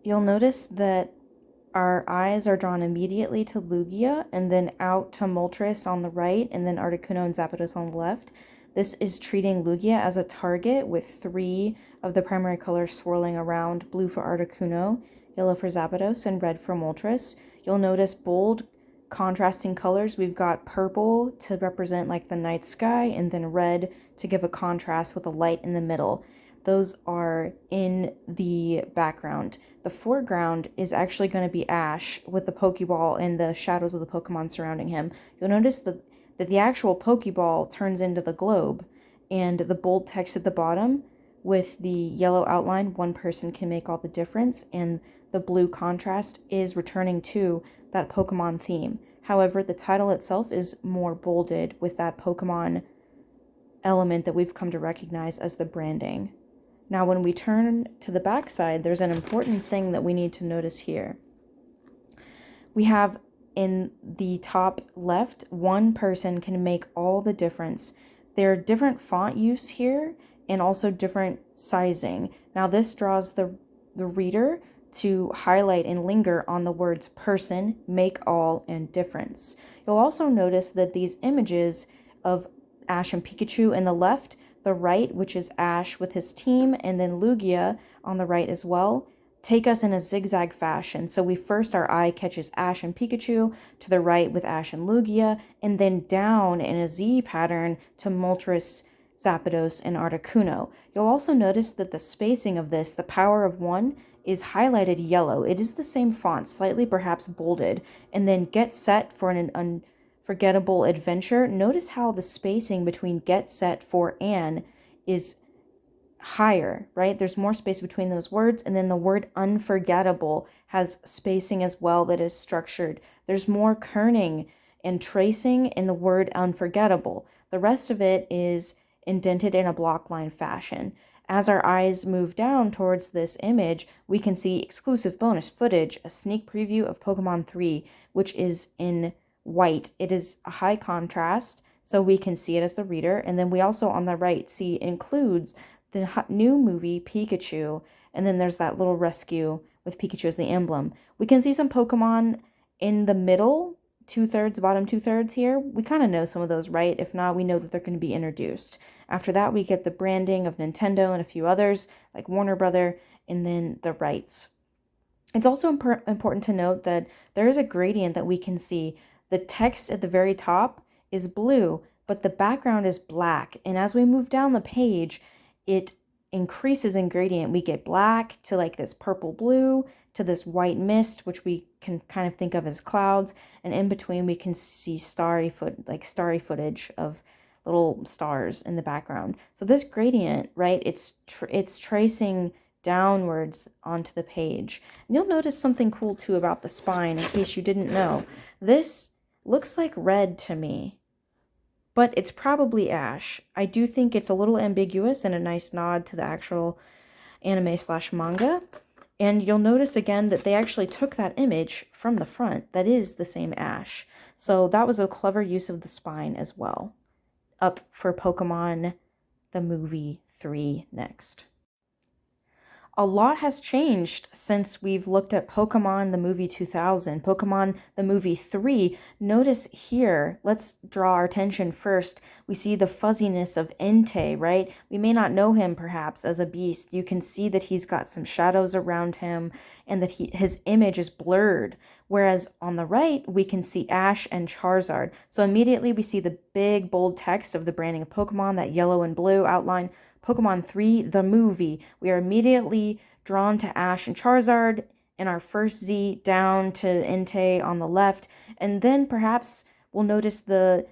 You'll notice that our eyes are drawn immediately to Lugia and then out to Moltres on the right and then Articuno and Zapdos on the left. This is treating Lugia as a target with three of the primary colors swirling around: blue for Articuno, yellow for Zapdos, and red for Moltres. You'll notice bold contrasting colors. We've got purple to represent like the night sky and then red to give a contrast with a light in the middle. Those are in the background. The foreground is actually going to be Ash with the Pokeball and the shadows of the Pokemon surrounding him. You'll notice that the actual Pokeball turns into the globe, and the bold text at the bottom with the yellow outline, one person can make all the difference, and the blue contrast is returning to that Pokemon theme. However, the title itself is more bolded with that Pokemon element that we've come to recognize as the branding. Now, when we turn to the back side, there's an important thing that we need to notice here. We have in the top left, one person can make all the difference. There are different font use here and also different sizing. Now, this draws the reader to highlight and linger on the words person, make all, and difference. You'll also notice that these images of Ash and Pikachu in the left, the right, which is Ash with his team, and then Lugia on the right as well, take us in a zigzag fashion. So our eye catches Ash and Pikachu, to the right with Ash and Lugia, and then down in a Z pattern to Moltres, Zapdos, and Articuno. You'll also notice that the spacing of this, the power of one, is highlighted yellow. It is the same font, slightly perhaps bolded, and then Get Set for an Unforgettable Adventure. Notice how the spacing between Get Set for An is higher, right? There's more space between those words, and then the word unforgettable has spacing as well that is structured. There's more kerning and tracing in the word unforgettable. The rest of it is indented in a block line fashion. As our eyes move down towards this image, we can see exclusive bonus footage, a sneak preview of Pokemon 3, which is in white. It is a high contrast, so we can see it as the reader. And then we also on the right see includes the new movie Pikachu, and then there's that little rescue with Pikachu as the emblem. We can see some Pokemon in the middle, bottom 2/3 here. We kind of know some of those, right? If not, we know that they're going to be introduced. After that, we get the branding of Nintendo and a few others, like Warner Brother, and then the rights. It's also important to note that there is a gradient that we can see. The text at the very top is blue, but the background is black. And as we move down the page, it increases in gradient. We get black to like this purple blue to this white mist, which we can kind of think of as clouds. And in between, we can see starry footage of little stars in the background. So this gradient, right, it's tracing downwards onto the page. And you'll notice something cool too about the spine, in case you didn't know. This looks like red to me, but it's probably Ash. I do think it's a little ambiguous and a nice nod to the actual anime/manga. And you'll notice again that they actually took that image from the front. That is the same Ash. So that was a clever use of the spine as well. Up for Pokemon the Movie 3 next. A lot has changed since we've looked at Pokemon the Movie 2000. Pokemon the Movie 3, notice here, let's draw our attention first. We see the fuzziness of Entei, right? We may not know him perhaps as a beast. You can see that he's got some shadows around him and that his image is blurred. Whereas on the right, we can see Ash and Charizard. So immediately we see the big bold text of the branding of Pokemon, that yellow and blue outline. Pokemon 3, the movie. We are immediately drawn to Ash and Charizard in our first Z, down to Entei on the left, and then perhaps we'll notice the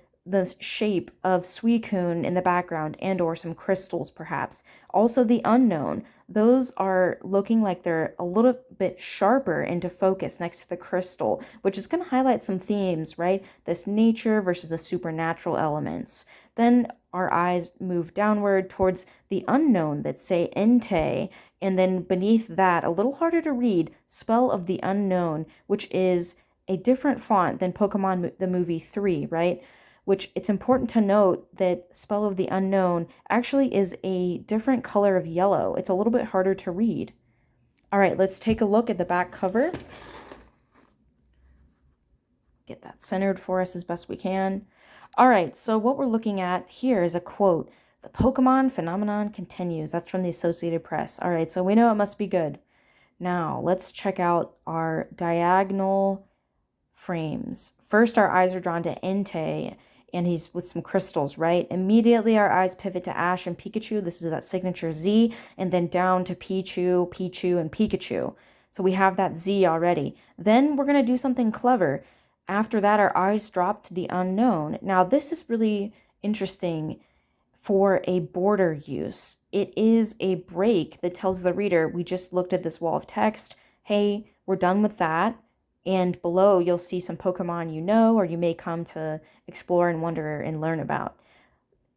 shape of Suicune in the background and or some crystals perhaps. Also the unknown. Those are looking like they're a little bit sharper into focus next to the crystal, which is going to highlight some themes, right? This nature versus the supernatural elements. Then our eyes move downward towards the unknown that say Entei, and then beneath that, a little harder to read, Spell of the Unknown, which is a different font than Pokemon the Movie 3, right? Which it's important to note that Spell of the Unknown actually is a different color of yellow. It's a little bit harder to read. All right, let's take a look at the back cover. Get that centered for us as best we can. All right, so what we're looking at here is a quote. The Pokemon phenomenon continues. That's from the Associated Press. All right, so we know it must be good. Now, let's check out our diagonal frames. First, our eyes are drawn to Entei, and he's with some crystals, right? Immediately, our eyes pivot to Ash and Pikachu. This is that signature Z, and then down to Pichu, Pichu, and Pikachu. So we have that Z already. Then we're going to do something clever. After that, our eyes drop to the unknown. Now, this is really interesting for a border use. It is a break that tells the reader, we just looked at this wall of text. Hey, we're done with that. And below, you'll see some Pokemon you know, or you may come to explore and wonder and learn about.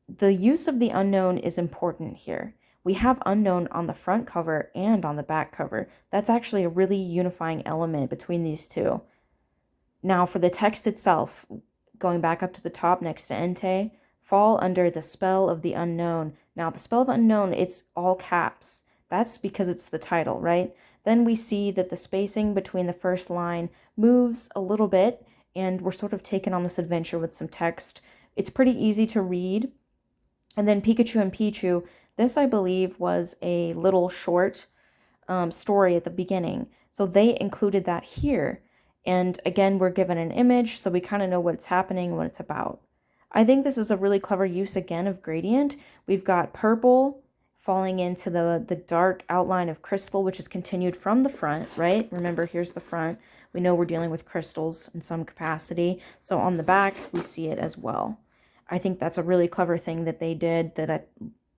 The use of the unknown is important here. We have unknown on the front cover and on the back cover. That's actually a really unifying element between these two. Now, for the text itself, going back up to the top next to Entei, fall under the spell of the unknown. Now, the spell of unknown, it's all caps. That's because it's the title, right? Then we see that the spacing between the first line moves a little bit, and we're sort of taken on this adventure with some text. It's pretty easy to read. And then Pikachu and Pichu, this I believe was a little short story at the beginning. So they included that here. And again, we're given an image, so we kind of know what's happening, what it's about. I think this is a really clever use, again, of gradient. We've got purple falling into the dark outline of crystal, which is continued from the front, right? Remember, here's the front. We know we're dealing with crystals in some capacity. So on the back, we see it as well. I think that's a really clever thing that they did that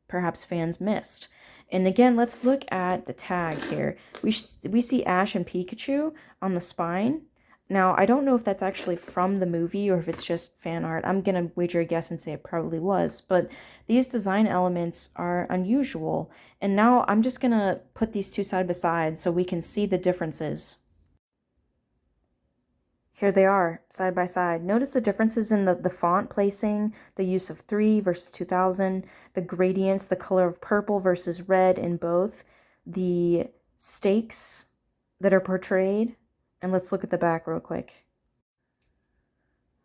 perhaps fans missed. And again, let's look at the tag here. We see Ash and Pikachu on the spine. Now, I don't know if that's actually from the movie or if it's just fan art. I'm going to wager a guess and say it probably was. But these design elements are unusual. And now I'm just going to put these two side by side so we can see the differences. Here they are, side by side. Notice the differences in the font placing, the use of 3 versus 2000, the gradients, the color of purple versus red in both, the stakes that are portrayed. And let's look at the back real quick.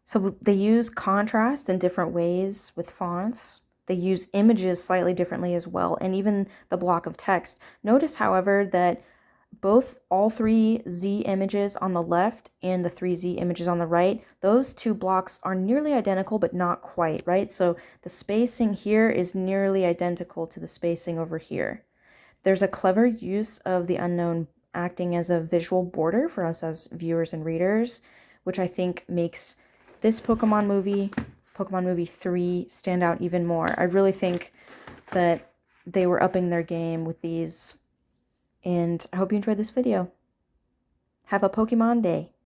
So they use contrast in different ways with fonts. They use images slightly differently as well, and even the block of text. Notice, however, that all 3 Z images on the left and the 3 Z images on the right, those two blocks are nearly identical, but not quite, right? So the spacing here is nearly identical to the spacing over here. There's a clever use of the unknown acting as a visual border for us as viewers and readers, which I think makes this Pokemon movie 3, stand out even more. I really think that they were upping their game with these. And I hope you enjoyed this video. Have a Pokemon day.